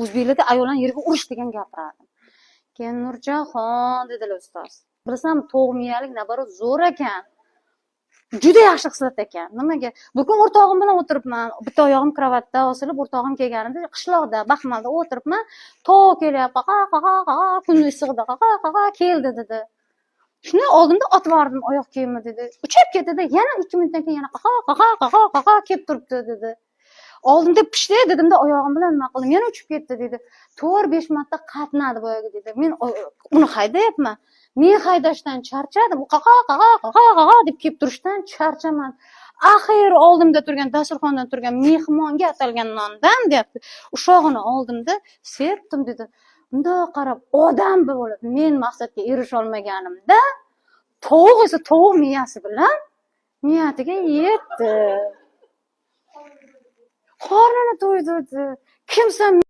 o'zbeklarda ayollarni yerga urish degan gapirardim. Keyin Nurjahon dedilar ustoz. Bilasanmi, tovuq miyalik nabarot zo'r ekan. Juda yaxshi xislat ekan. Nimaga? Bugun o'rtog'im bilan o'tiribman. Bitta oyog'im kravatda osilib, o'rtog'im kelganida qishloqda, Baxmalda o'tiribman. Tovuq kelyapti. Qa kunni issig'ida qa keldi dedi. Shuni oldimda otib yubordim oyoq kiyimni dedi. Uchib ketdi. Yana 2 minutdan keyin yana qa kelib turibdi dedi. Oldimda pishdi dedimda oyog'im bilan nima qildim? Yana uchib ketdi dedi. 4-5 marta qatnadi boyaga dedi. Men uni haydayapman. Men haydashdan charchadim. Qa deb kelib turishdan charchaman. Axir oldimda turgan dasturxondan turgan mehmonga atalgan nondan deyapti. Ushog'ini oldimda serpdim dedi. Bundoq qarab odam bo'lib men maqsadga erisha olmaganimda tovuq esa tovuq miyasi bilan niyatiga yetdi. Qornini to'ydirdi. Kimsan